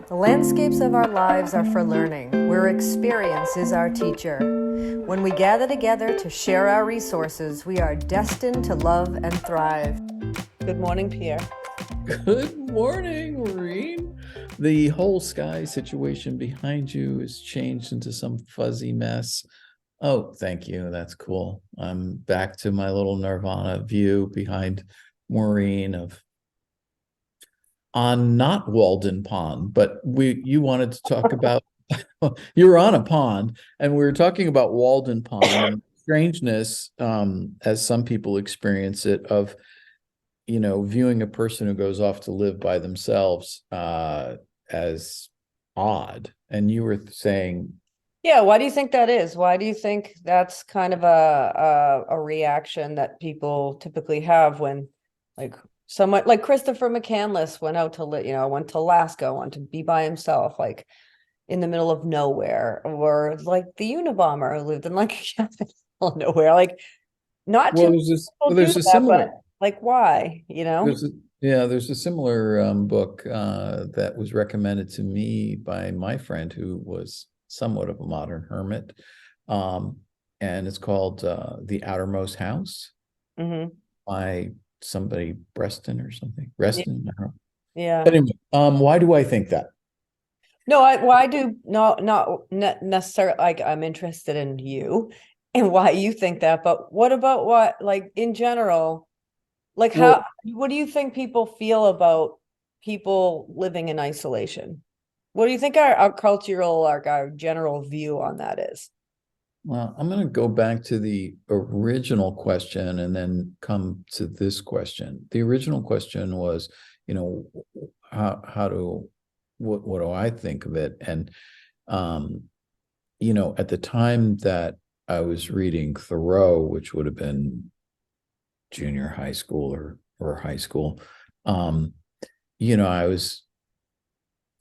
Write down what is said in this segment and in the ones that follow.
The landscapes of our lives are for learning, where experience is our teacher. When we gather together to share our resources, we are destined to love and thrive. Good morning, Pierre. Good morning, Maureen. The whole sky situation behind you is changed into some fuzzy mess. Oh, thank you. That's cool. I'm back to my little Nirvana view behind Maureen of on not Walden Pond, but you wanted to talk about you were on a pond and we were talking about Walden Pond and strangeness, as some people experience it, of viewing a person who goes off to live by themselves as odd. And you were saying, yeah, why do you think that is? Why do you think that's kind of a reaction that people typically have when, like, someone like Christopher McCandless went out to went to Alaska, wanted to be by himself, like in the middle of nowhere, or like the Unabomber who lived in like a cabin in the middle of nowhere. Like, not too well, many people do there's a that, similar, but like, why? there's a similar book that was recommended to me by my friend who was somewhat of a modern hermit. And it's called The Outermost House by somebody, Breston or something. Reston, I don't know. Yeah. Anyway, why do I think that? No, why do not necessarily, like, I'm interested in you and why you think that, but what about what, like, in general, like, Well, what do you think people feel about people living in isolation? What do you think our cultural, like, our general view on that is? well, I'm going to go back to the original question and then come to this question. The original question was, how do what do I think of it? And at the time that I was reading Thoreau, which would have been junior high school or high school, I was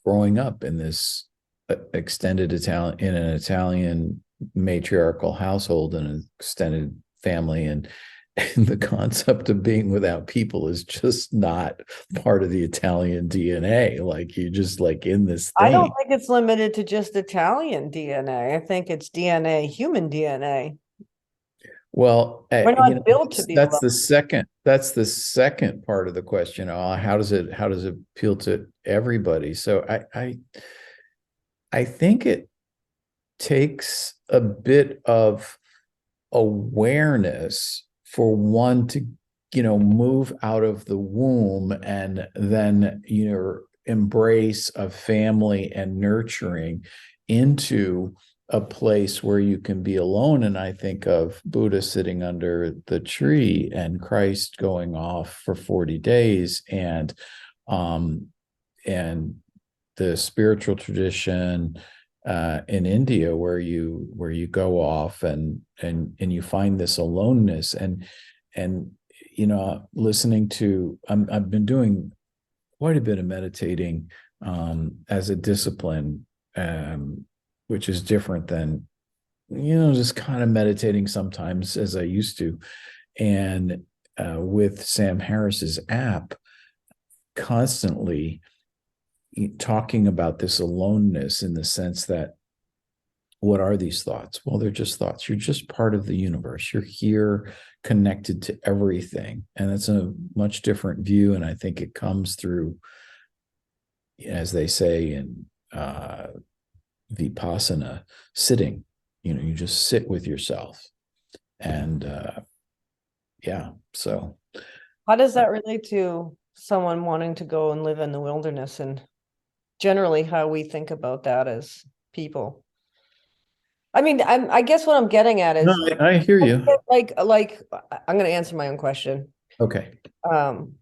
growing up in this extended Italian matriarchal household and an extended family, and the concept of being without people is just not part of the Italian DNA. Like, you just like in this I don't thing. think it's limited to just Italian DNA. I think it's DNA, human DNA. Well, We're not built to be alone. that's the second part of the question. How does it appeal to everybody? So I think it takes a bit of awareness for one to move out of the womb and then embrace a family and nurturing into a place where you can be alone. And I think of Buddha sitting under the tree and Christ going off for 40 days um and the spiritual tradition in India where you go off and you find this aloneness and listening to I've been doing quite a bit of meditating as a discipline, which is different than just kind of meditating sometimes as I used to, and with Sam Harris's app, constantly talking about this aloneness in the sense that, what are these thoughts? Well, they're just thoughts. You're just part of the universe. You're here connected to everything. And that's a much different view. And I think it comes through, as they say in Vipassana, sitting. You just sit with yourself. And yeah, so. How does that relate to someone wanting to go and live in the wilderness, and generally how we think about that as people? I mean, I guess what I'm getting at No, is, I hear you. like I'm going to answer my own question. Okay. Um,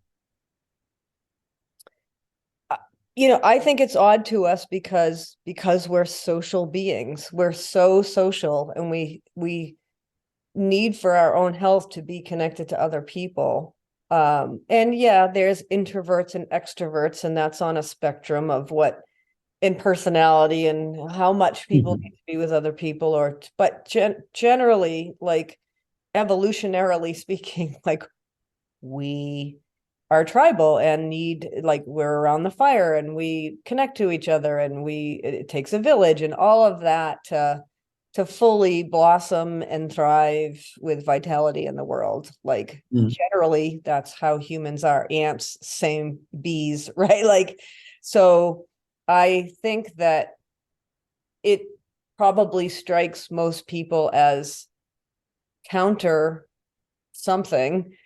I think it's odd to us because we're social beings. We're so social, and we need for our own health to be connected to other people. And yeah, there's introverts and extroverts, and that's on a spectrum of what in personality and how much people need to be with other people, but generally, like, evolutionarily speaking, like, we are tribal and need, like, we're around the fire and we connect to each other, and it takes a village and all of that to fully blossom and thrive with vitality in the world. Like, Mm. generally that's how humans are. Ants, same, bees, right? Like, so I think that it probably strikes most people as counter something,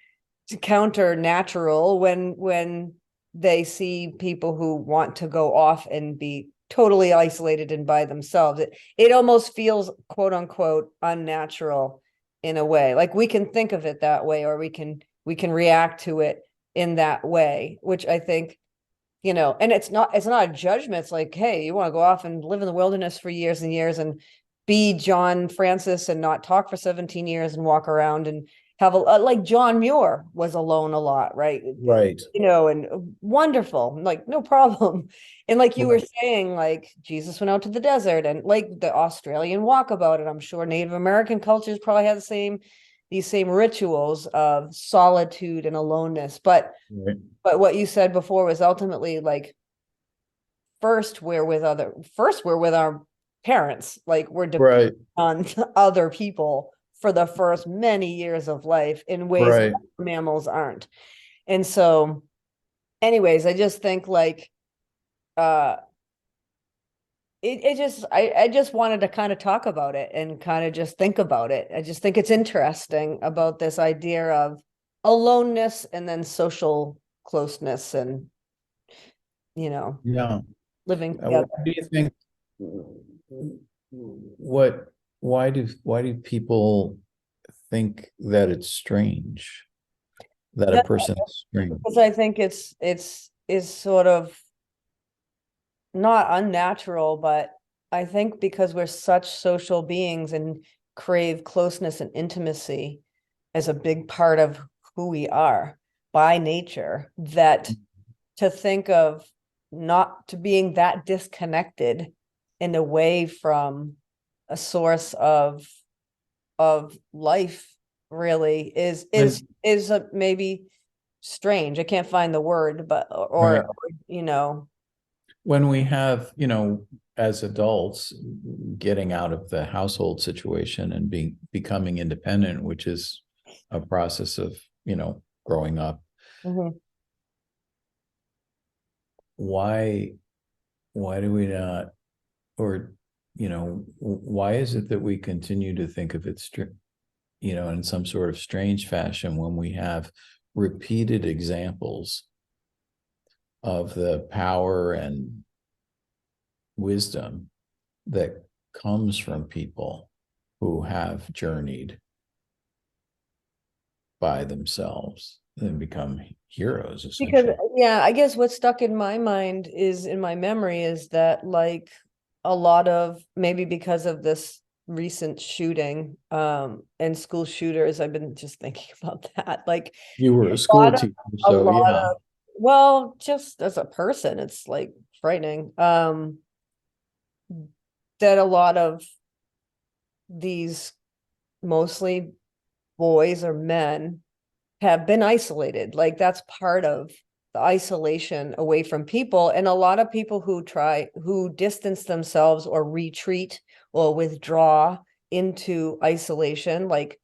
to counter natural, when they see people who want to go off and be totally isolated and by themselves. It almost feels, quote unquote, unnatural in a way. Like, we can think of it that way, or we can react to it in that way, which I think, and it's not a judgment. It's like, hey, you want to go off and live in the wilderness for years and years and be John Francis and not talk for 17 years and walk around and have like John Muir was alone a lot, right? Right. And wonderful, like, no problem. And like you were Right. saying, like, Jesus went out to the desert, and like the Australian walkabout, and I'm sure Native American cultures probably have these same rituals of solitude and aloneness. But Right. what you said before was ultimately, like, first we're with our parents, like, we're dependent Right. on other people for the first many years of life in ways that Right. mammals aren't. And so, anyways, I just think, like, uh I just wanted to kind of talk about it and kind of just think about it. I just think it's interesting about this idea of aloneness and then social closeness, and you know Yeah. living What together. do you think? What? Why do people think that it's strange that a That, person is strange? because I think it's is sort of not unnatural, but I think because we're such social beings and crave closeness and intimacy as a big part of who we are by nature, that to think of not to being that disconnected and away from a source of life really is is When is a, maybe strange. I can't find the word, but or right you know when we have as adults getting out of the household situation and becoming independent, which is a process of growing up. mhm. Why do we not, or why is it that we continue to think of it in some sort of strange fashion when we have repeated examples of the power and wisdom that comes from people who have journeyed by themselves and become heroes, Because, essentially? yeah, I guess what stuck in my mind is, in my memory, is that, like, a lot of, maybe because of this recent shooting and school shooters, I've been just thinking about that, like, You were a a lot school of teacher, a so lot yeah. of well, just as a person, it's like frightening, that a lot of these, mostly boys or men, have been isolated. Like, that's part of the isolation away from people. And a lot of people who distance themselves or retreat or withdraw into isolation, like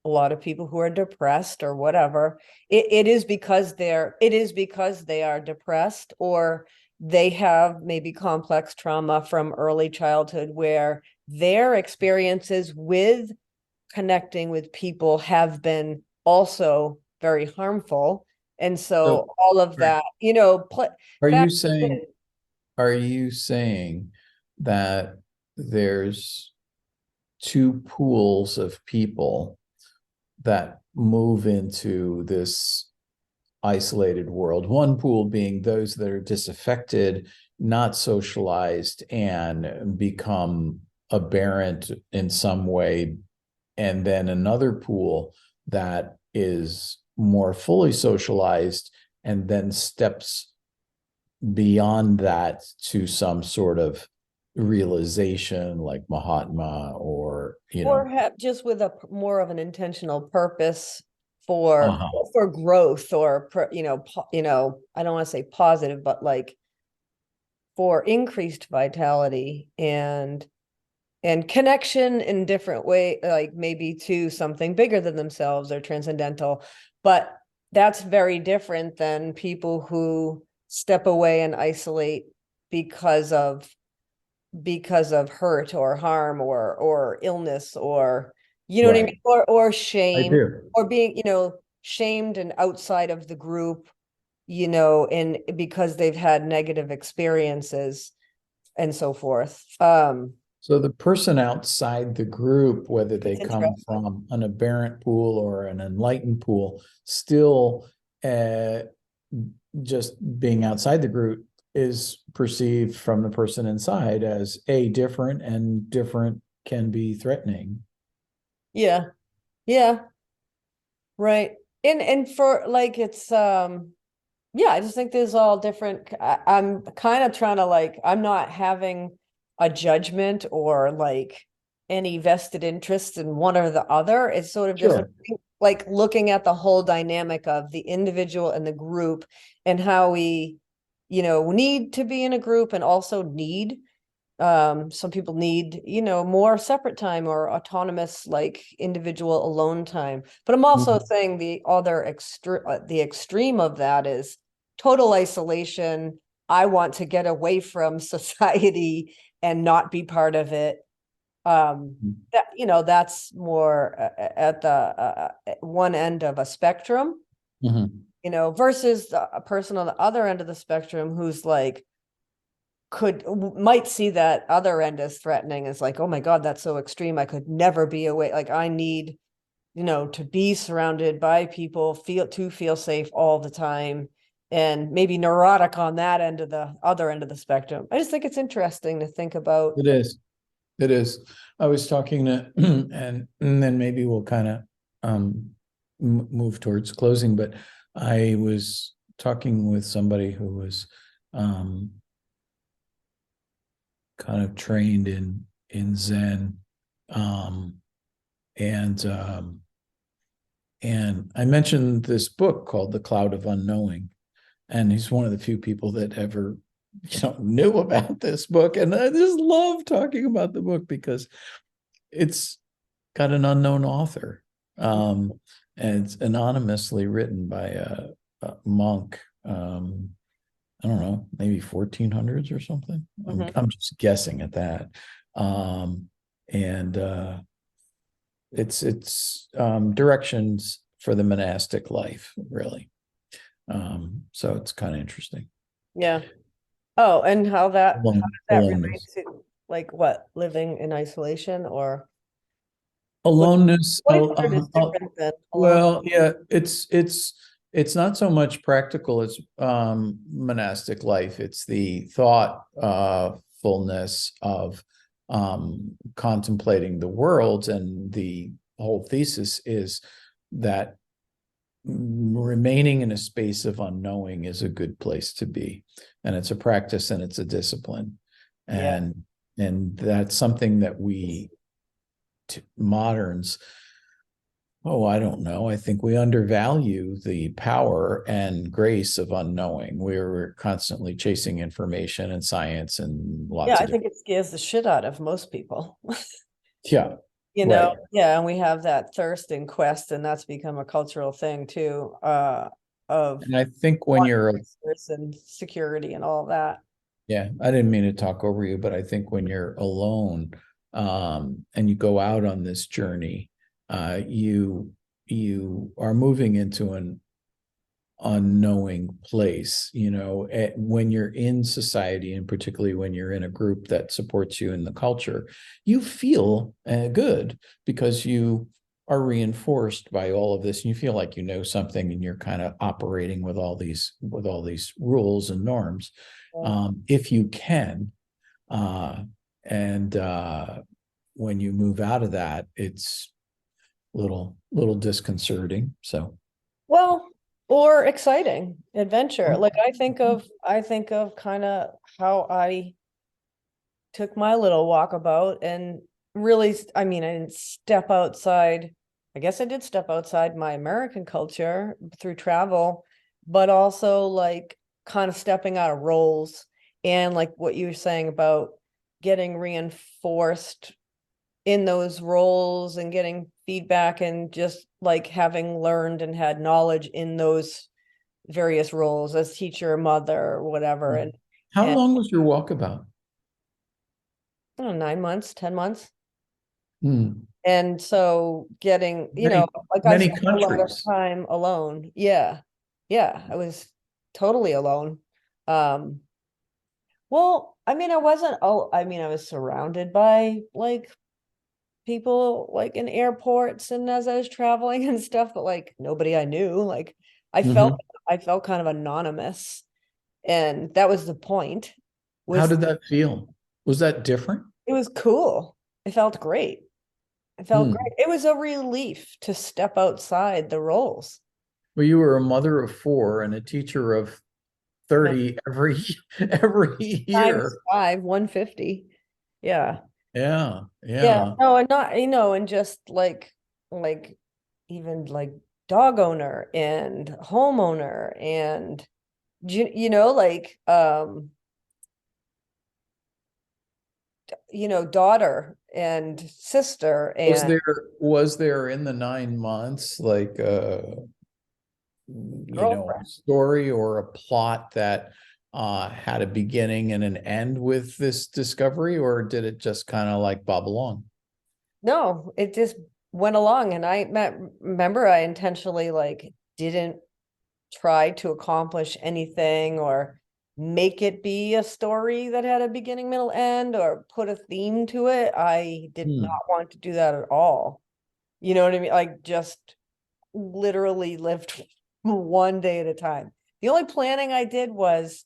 a lot of people who are depressed or whatever, it is because they are depressed, or they have maybe complex trauma from early childhood where their experiences with connecting with people have been also very harmful. And so So all of are that, are you factors saying in. are you saying that there's two pools of people that move into this isolated world? One pool being those that are disaffected, not socialized, and become aberrant in some way. And then another pool that is more fully socialized and then steps beyond that to some sort of realization like Mahatma, or Or have just with a more of an intentional purpose for Uh-huh. growth or I don't want to say positive, but like for increased vitality and connection in different way, like maybe to something bigger than themselves or transcendental. But that's very different than people who step away and isolate because of hurt or harm or illness, or you know what I Right. mean, or I shame, do. or being shamed and outside of the group, and because they've had negative experiences and so forth. So the person outside the group, whether they It's come interesting. from an aberrant pool or an enlightened pool, still just being outside the group is perceived from the person inside as a different, and different can be threatening. Yeah, yeah, right. And for like it's yeah, I just think there's all different. I'm kind of trying to like, I'm not having a judgment or like any vested interest in one or the other. It's sort of just Sure. like looking at the whole dynamic of the individual and the group, and how we, need to be in a group and also need, some people need, more separate time or autonomous, like individual alone time. But I'm also Mhm. saying the extreme of that is total isolation. I want to get away from society and not be part of it. That's more at the one end of a spectrum, Mhm. versus a person on the other end of the spectrum who's like might see that other end as threatening. It's like, oh my God, that's so extreme. I could never be away. Like I need, to be surrounded by people, feel safe all the time. And maybe neurotic on that end of the other end of the spectrum. I just think it's interesting to think about. It is. It is. I was talking to, and then maybe we'll kind of move towards closing, but I was talking with somebody who was um, kind of trained in Zen, um, and I mentioned this book called The Cloud of Unknowing, and he's one of the few people that ever knew about this book, and I just love talking about the book because it's got an unknown author, and it's anonymously written by a monk. I don't know, maybe 1400s or something. Mhm. I'm just guessing at that. And it's directions for the monastic life, really. So it's kind of interesting. Yeah. Oh, and how does that relate Aloneness. to like what, living in isolation, or what Aloneness. what do you consider is different than alone? Well, yeah, it's not so much practical as monastic life. It's the thought fullness of contemplating the world, and the whole thesis is that remaining in a space of unknowing is a good place to be, and it's a practice and it's a discipline, Yeah. and that's something that we moderns, oh, I don't know. I think we undervalue the power and grace of unknowing. We're constantly chasing information and science and Yeah, lots I of think different. it scares the shit out of most people. Yeah, right. Yeah, and we have that thirst and quest, and that's become a cultural thing too, of And I think when wanting you're, answers and security and all that. yeah, I didn't mean to talk over you, but I think when you're alone, and you go out on this journey, you are moving into an unknowing place, when you're in society, and particularly when you're in a group that supports you in the culture, you feel good because you are reinforced by all of this, and you feel like you know something, and you're kind of operating with all these rules and norms, Yeah. if you can, and when you move out of that, it's little disconcerting. So Well, or exciting adventure. Like I think of kind of how I took my little walkabout and really, I mean, I didn't step outside I guess I did step outside my American culture through travel, but also like kind of stepping out of roles, and like what you were saying about getting reinforced in those roles and getting feedback, and just like having learned and had knowledge in those various roles as teacher, mother, whatever. How And long was your walkabout? I don't know, 9 months, 10 months. Hmm. And so getting, Many, like I many spent a lot of countries. time alone. Yeah. Yeah. I was totally alone. Um, well, I mean, I wasn't, oh, I mean, I was surrounded by like people like in airports and as I was traveling and stuff, but like nobody I knew. Like I felt, Mhm. I felt kind of anonymous. And that was the point, How was did that feel? Was that different? it was cool. It felt great. It felt Hmm. great. It was a relief to step outside the roles. Well, you were a mother of four and a teacher of No, 30 every every times year. five, 150. Yeah. Yeah, Yeah. yeah. No, and not, and just like even like dog owner and homeowner and like daughter and sister Was and there was there in the 9 months like a girlfriend. story or a plot that had a beginning and an end with this discovery, or did it just kind of like bob along? No, it just went along, and remember I intentionally like didn't try to accomplish anything or make it be a story that had a beginning, middle, end, or put a theme to it. I did not Hmm. want to do that at all. You know what I mean? Like just literally lived one day at a time. The only planning I did was,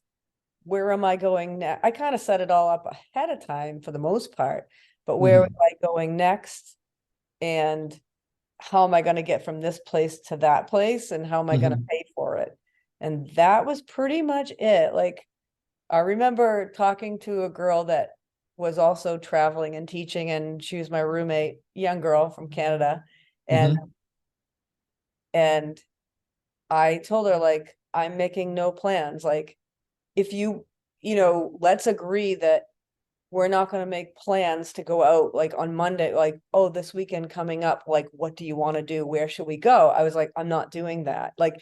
where am I going next? I kind of set it all up ahead of time for the most part, but where was Mhm. I going next? And how am I going to get from this place to that place? And how am I going to Mhm. pay for it? And that was pretty much it. Like, I remember talking to a girl that was also traveling and teaching, and she was my roommate, young girl from Canada. And Mhm. and I told her, like, I'm making no plans. Like, if let's agree that we're not going to make plans to go out like on Monday, like, oh, this weekend coming up, like, what do you want to do? Where should we go? I was like, I'm not doing that. Like,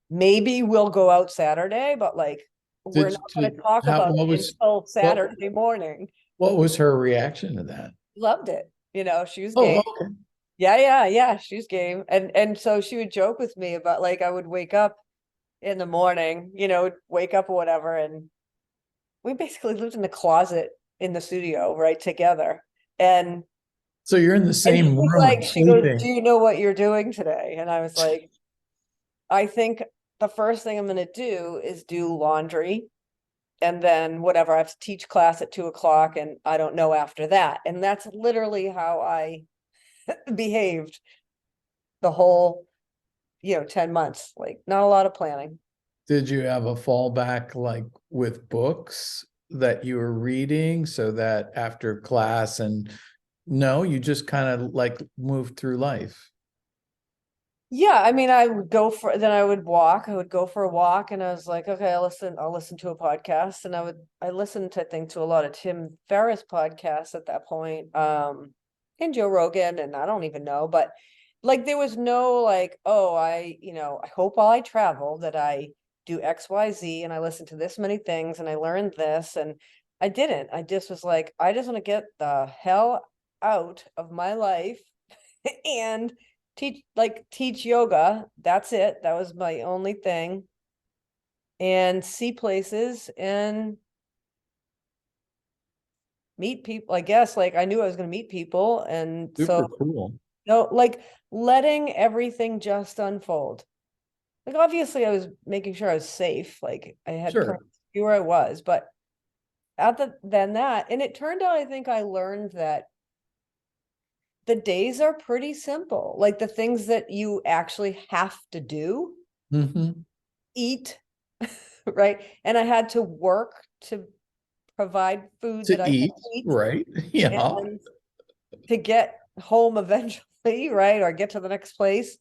maybe we'll go out Saturday, but like, we're not going to talk How about it until what Saturday morning. what was her reaction to that? Loved it. She was game. Oh, okay. Yeah, yeah, yeah. She's game. And so she would joke with me about like I would wake up in the morning, wake up or whatever, and we basically lived in the closet in the studio, right, together. And So you're in the and same room she goes, do sleeping. you know what you're doing today? And I was like, I think the first thing I'm gonna do is do laundry. And then whatever, I have to teach class at 2 o'clock, and I don't know after that. And that's literally how I behaved the whole, 10 months. Like, not a lot of planning. Did you have a fallback like with books that you were reading so that after class and no, you just kind of like moved through life? Yeah, I mean, then I would walk. I would go for a walk, and I was like, okay, I'll listen to a podcast. And I listened, I think, to a lot of Tim Ferriss podcasts at that point. And Joe Rogan, and I don't even know, but like there was no like, oh, I hope while I travel that I do XYZ and I listen to this many things and I learned this. And I didn't. I just was like, I just want to get the hell out of my life and teach yoga. That's it. That was my only thing. And see places and meet people. I guess like I knew I was going to meet people, and so Super cool. like letting everything just unfold. Like obviously I was making sure I was safe. Like I had Sure. parents who knew where I was, but then that, and it turned out, I think I learned that the days are pretty simple. Like the things that you actually have to do, Hmm. eat, right? And I had to work to provide food that To I could eat, eat right? Yeah. and to get home eventually. eat right or get to the next place.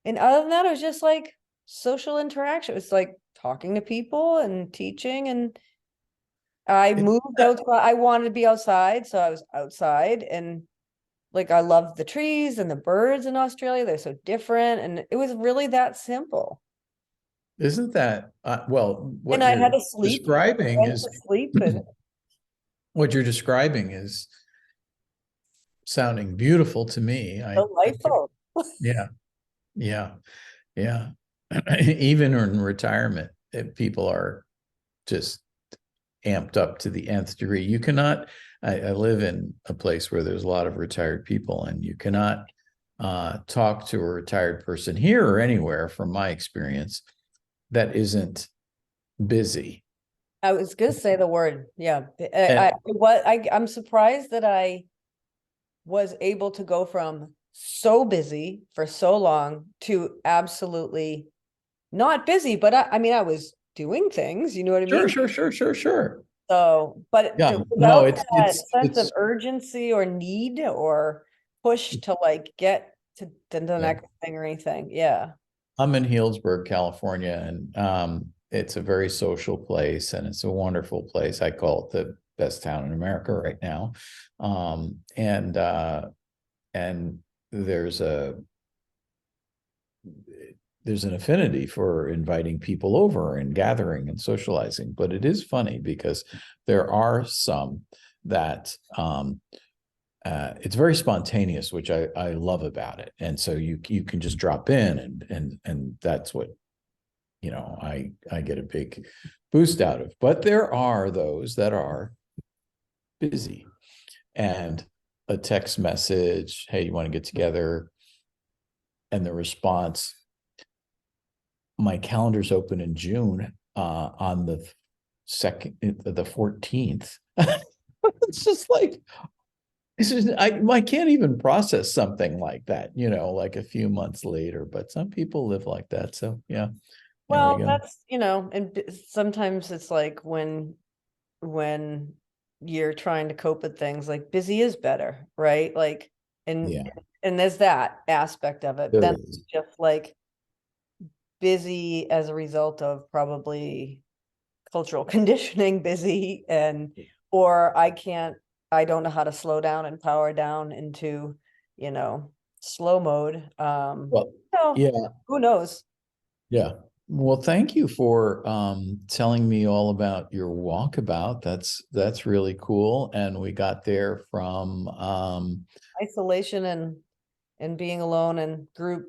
And other than that, it was just like social interaction. It was like talking to people and teaching. And I moved outside. I wanted to be outside, so I was outside. And like I loved the trees and the birds in Australia. They're so different. And it was really that simple. Isn't that well, And what I had you're to sleep. I describing went is to sleep and what you're describing is sounding beautiful to me. I could, delightful. yeah, yeah, yeah. Even in retirement, people are just amped up to the nth degree. You cannot, I live in a place where there's a lot of retired people, and you cannot talk to a retired person here or anywhere, from my experience, that isn't busy. I was gonna say the word, yeah. And I'm surprised that I was able to go from so busy for so long to absolutely not busy, but I mean, I was doing things, you know what I sure, mean? sure, sure, sure, sure. So, but Yeah, no, without that sense of it's urgency or need or push to like get to the yeah. next thing or anything. Yeah. I'm in Healdsburg, California, and it's a very social place, and it's a wonderful place. I call it the best town in America right now. And there's a there's an affinity for inviting people over and gathering and socializing. But it is funny because there are some that it's very spontaneous, which I love about it. And so you can just drop in, and that's what I get a big boost out of. But there are those that are busy, and a text message, hey, you want to get together? And the response, my calendar's open in June on the 14th. It's just like, I can't even process something like that, like a few months later. But some people live like that. So yeah, there we Well, go. that's, and sometimes it's like when you're trying to cope with things, like busy is better, right? Like, and Yeah, and there's that aspect of it. there Then is. it's just like busy as a result of probably cultural conditioning, busy, and or I don't know how to slow down and power down into, you know, slow mode. Well, So yeah, who knows? yeah. Well, thank you for telling me all about your walkabout. That's really cool. And we got there from Isolation and being alone and group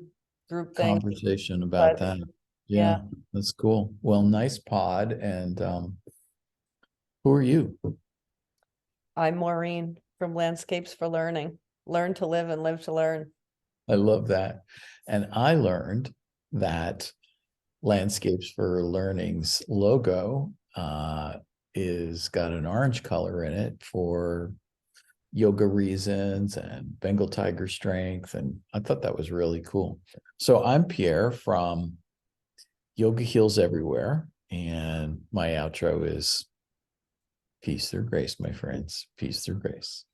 things. conversation about But that. yeah, Yeah, that's cool. Well, nice pod. And who are you? I'm Maureen from Landscapes for Learning. Learn to live and live to learn. I love that. And I learned that Landscapes for Learning's logo is got an orange color in it for yoga reasons and Bengal tiger strength. And I thought that was really cool. So I'm Pierre from Yoga Heals Everywhere. And my outro is peace through grace, my friends. Peace through grace.